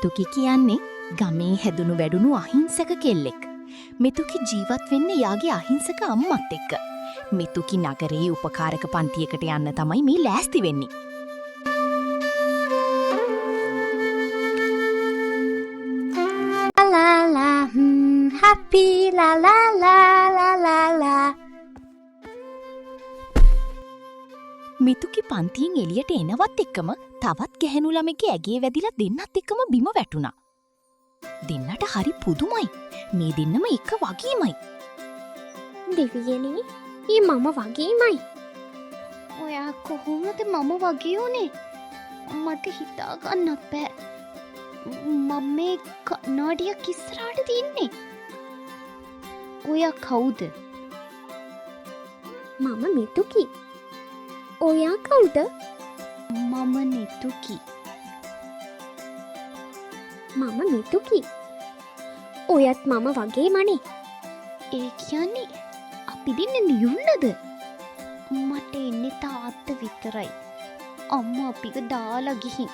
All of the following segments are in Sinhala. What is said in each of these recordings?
මෙතුකි කියන්නේ ගමේ හැදුණු වැඩුණු අහිංසක කෙල්ලෙක්. මෙතුකි ජීවත් වෙන්න යාගේ අහිංසක අම්මත් එක්ක. මෙතුකි නගරයේ උපකාරක පන්තියකට යන්න තමයි මේ ලෑස්ති වෙන්නේ. happy la la la la la la. මෙතුකි පන්තියෙන් එළියට එනවත් එක්කම තවත් ගැහැණු ළමෙක්ගේ ඇගේ වැදිලා දෙන්නත් එක්කම බිම වැටුණා. දෙන්නට හරි පුදුමයි. මේ දෙන්නම එක වගේමයි. දෙවියනේ, ඊ මම වගේමයි. ඔයා කොහොමද මම වගේ උනේ? මට හිතා ගන්නත් බෑ. මම මේ කන්නඩියක් ඉස්සරහට තින්නේ. ඔයා කවුද? මම මෙතුකි. ඔයා කවුද? මම නෙතුකි. මම මෙතුකි. ඔයත් මම වගේමනේ. ඒ කියන්නේ අපි දෙන්න නියුන්නද? මට එන්නේ තාත්ත විතරයි. අම්මා අපිව දාලා ගිහින්.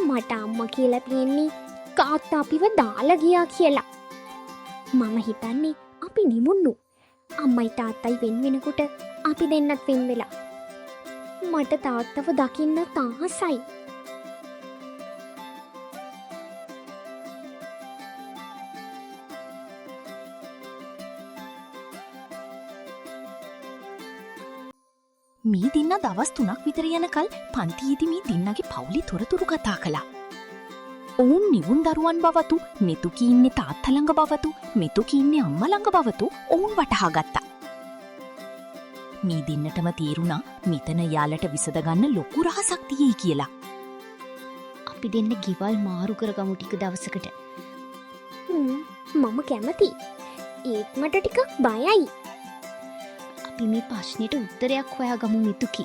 මට අම්මා කියලා තියෙන්නේ තාත්තා අපිව දාලා ගියා කියලා. මම හිතන්නේ අපි නිමුන්නු. අම්මයි තාත්තයි වෙන වෙනකොට අපි දෙන්නත් වෙන වෙලා. මට තාත්තව දකින්න තාහසයි. මේ දෙන්න දවස් 3ක් විතර යනකල් පන්තියේදී මේ දෙන්නගේ පවුලේ තොරතුරු කතා කළා. ඔවුන් නිවුන් දරුවන් බවතු, මෙතුකි ඉන්නේ තාත්තා ළඟ බවතු, මෙතුකි ඉන්නේ අම්මා ළඟ බවතු ඔවුන් වටහා ගත්තා. මේ දෙන්නටම තේරුණා මෙතන යාලට විසඳගන්න ලොකු රහසක් තියෙයි කියලා. අපි දෙන්න ගෙවල් මාරු කරගමු ටික දවසකට. මම කැමති. ඒත් මට ටිකක් බයයි. අපි මේ ප්‍රශ්නෙට උත්තරයක් හොයාගමු මෙතුකි.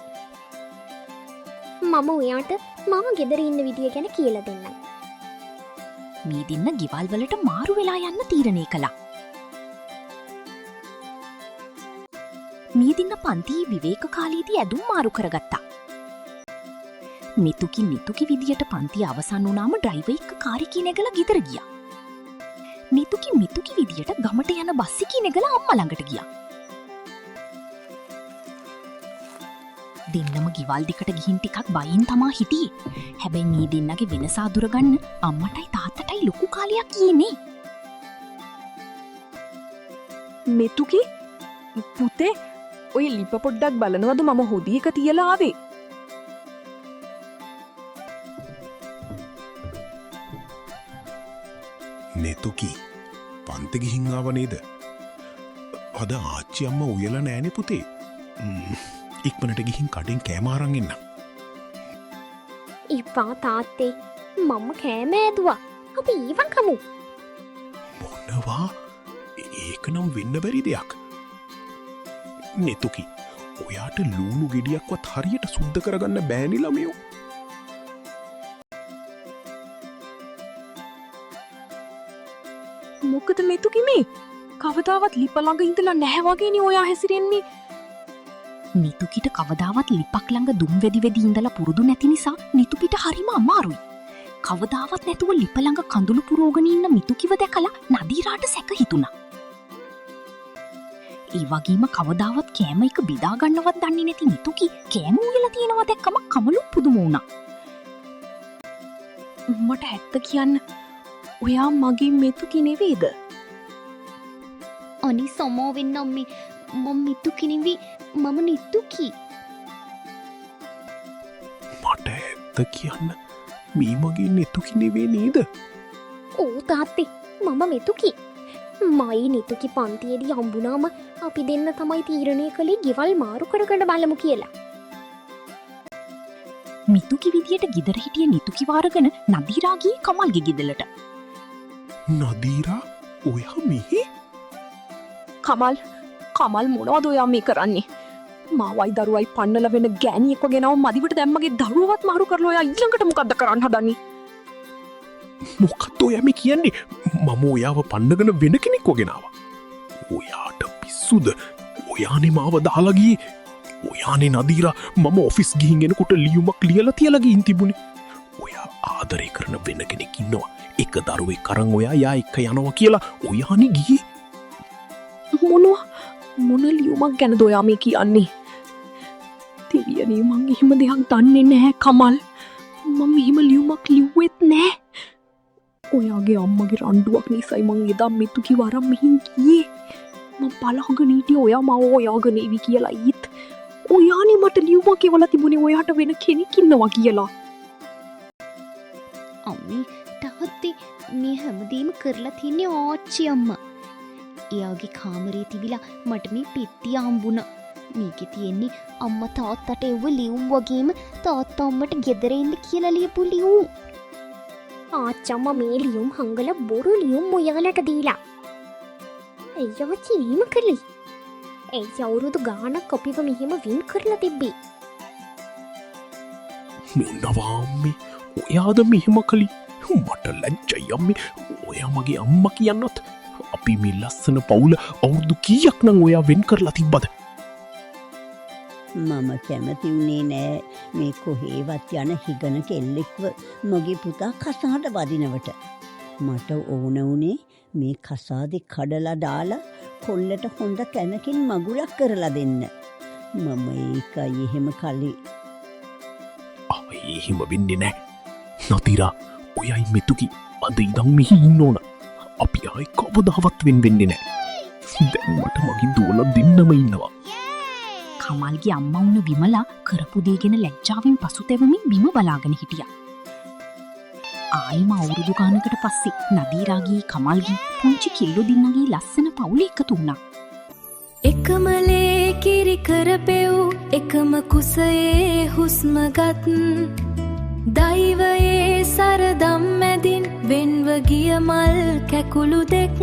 මම ඔයාට මම ගෙදර ඉන්න විදිය ගැන කියලා දෙන්නම්. මේ දෙන්න ගෙවල් වලට මාරු වෙලා යන්න තීරණය කළා. මේ දෙන්න පන්තියේ විවේක කාලයේදී ඇඳුම් මාරු කරගත්තා. මෙතුකි විදියට පන්තිය අවසන් වුණාම ඩ්‍රයිවර් එක්ක කාර් එකේ නැගලා ගෙදර ගියා. මෙතුකි විදියට ගමට යන බස් එකේ නැගලා අම්මා ළඟට ගියා. දෙන්නම ගෙවල් දෙකට ගිහින් ටිකක් බයින් තමා හිටියේ. හැබැයි මේ දෙන්නගේ වෙනස අඳුරගන්න අම්මටයි තාත්තටයි ලොකු කාලයක් ගියේ. මෙතුකි පුතේ, ඔය ලිප පොඩ්ඩක් බලනවද? මම හොදි එක තියලා ආවේ. නෙතුකි පන්ති ගිහින් ආව නේද? අද ආච්චි අම්මා උයලා නෑනේ පුතේ. ඉක්මනට ගිහින් කඩෙන් කෑම අරන් එන්න. ඉපා තාත්තේ, මම කෑම ඇදුවා. අපි ඊවන් කමු. මොනවා? ඒක නම් වෙන්න බැරි දෙයක්. නෙතුකි, ඔයාට ලූණු ගෙඩියක්වත් හරියට සුද්ධ කරගන්න බෑනි ළමයෝ. මොකද මෙතුකි මේ? කවදාවත් ලිප ළඟ ඉඳලා නැහැ වගේනේ ඔයා හැසිරෙන්නේ. නිතුකිට කවදාවත් ලිපක් ළඟ දුම් වෙදි වෙදි ඉඳලා පුරුදු නැති නිසා නිතුකිට හරිම අමාරුයි. කවදාවත් නැතුව ලිප ළඟ කඳුළු පුරෝගෙන ඉන්න මිතුකිව දැකලා නදීරාට සැක හිතුණා. ඒ වගේම කවදාවත් කෑම එක බෙදා ගන්නවත් දන්නේ නැති නිතුකි කෑම උයලා තියෙනවා දැක්කම කමලු පුදුම වුණා. මට ඇත්ත කියන්න, ඔයා මගේ මෙතුකි නෙවෙයිද? අනි සමෝ වෙන්න අම්මේ. මම මෙතුකි නෙවි, මම නිතුකි. මට ඇත්ත කියන්න, මේ මගේ නෙතුකි නෙවේ නේද? ඕ තාත්තේ, මම මෙතුකි. මයි නිතුකි පන්තියේදී හම්බුනාම අපි දෙන්න තමයි තීරණය කළේ ගෙවල් මාරු කරගන්න බලමු කියලා. මිතුකි විදියට ගෙදර හිටිය නිතුකි වාරගෙන නදීරා ගියේ කමල්ගේ ගෙදරට. නදීරා, ඔයා මෙහි? කමල් මොනවද ඔයා මේ කරන්නේ? මාවයි දරුවයි පන්නල වෙන ගෑණියෙක්ව ගෙනව මදිවට දැම්මගේ දරුවවත් මාරු කරලා ඔයා ඊළඟට මොකද්ද කරන්න හදන්නේ? මොකක්ද ඔයා මේ කියන්නේ? මම ඔයාව පන්නගෙන වෙන කෙනෙක්ව ගෙනාවා. ඔයාට පිස්සුද? ඔයානේ මාව දාලා ගියේ. ඔයානේ නදීරා, මම ඔෆිස් ගිහින් එනකොට ලියුමක් ලියලා තියලා ගිහින් තිබුණේ. ඔයා ආදරය කරන වෙන කෙනෙක් ඉන්නවා. එක දරුවෙක් කරන් ඔයා යා එක්ක යනවා කියලා ඔයානේ ගියේ. මොන ලියුමක් ගැනද ඔයා මේ කියන්නේ? තිරියනේ මං එහෙම දෙයක් දන්නේ නැහැ කමල්. මම එහෙම ලියුමක් ලිව්වෙත් නෑ. ඔයාගේ අම්මගේ රණ්ඩුවක් නිසායි මං එදා මෙතුකි වරම් මෙහින් ගියේ. මම බලාගෙන හිටියේ ඔයා මාව ඔයාගෙන ඉවි කියලා ඊත්. ඔයානේ මට ලියුමක් එවලා තිබුණේ ඔයාට වෙන කෙනෙක් ඉන්නවා කියලා. අම්මි තාත්තේ මේ හැමදේම කරලා තියන්නේ ආච්චි අම්මා. එයාගේ කාමරේ තිබිලා මට මේ පෙට්ටිය හම්බුණා. මේකේ තියෙන්නේ අම්මා තාත්තට එව්ව ලියුම් වගේම තාත්තා අම්මට ගෙදර ඉන්න කියලා ලියපු ලියුම්. ආච්චම්ම මේ ලියුම් හංගල බොරු ලියුම් ඔයාලට දීලා. එයව චීම කළේ. ඒ අවුරුදු ගානක් අපිව මෙහෙම වින් කරලා තිබ්බේ. මොනවාම්මේ ඔයාද මෙහෙම කළි? මට ලැජ්ජයි අම්මේ. ඔයා මගේ අම්මා කියන්නත්. අපි මේ ලස්සන පවුල අවුරුදු කීයක් නම් ඔයා වෙන් කරලා තිබ්බද? මම කැමති වුණේ නෑ මේ කොහේවත් යන හිගන කෙල්ලෙක්ව මගේ පුතා කසාට වදිනවට. මට ඕන වුණේ මේ කසාදෙ කඩලා දාලා කොල්ලට හොඳ කැනකින් මගුලක් කරලා දෙන්න. මම ඒකයි එහෙම කළේ. එහෙම වෙන්නේ නෑ. නතිරා ඔයයි මෙතුකි අද ඉඳන් මෙහි ඉන්න ඕන. අපි ආයි කවදාවත් වෙන්නේ නෑ. දැන් මට මගේ දුවලා දෙන්නම ඉන්නවා. කමල්ගේ අම්මා වුණ විමලා කරපු දේ ගැන ලැජ්ජාවෙන් පසුතැවෙමින් බිම බලාගෙන හිටියා. ආයිම අවුරුදු ගානකට පස්සේ නදීරාගේ කමල්ගේ පුංචි කිල්ලෝ දින්නගේ ලස්සන පවුල එකතු වුණා. එකමලේ කිරි කරපෙව් එකම කුසයේ හුස්මගත් දෛවයේ සරදම් මැදින් වෙන්ව ගිය මල් කැකුළු දෙක්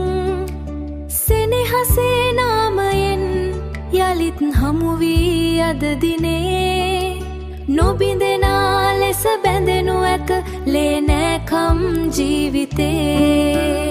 සෙනෙහසේ නාමයෙන් යලිත් හමුවී අද දිනේ නොබිඳෙනා ලෙස බැඳෙනු ඇත ලේ නෑකම් ජීවිතේ.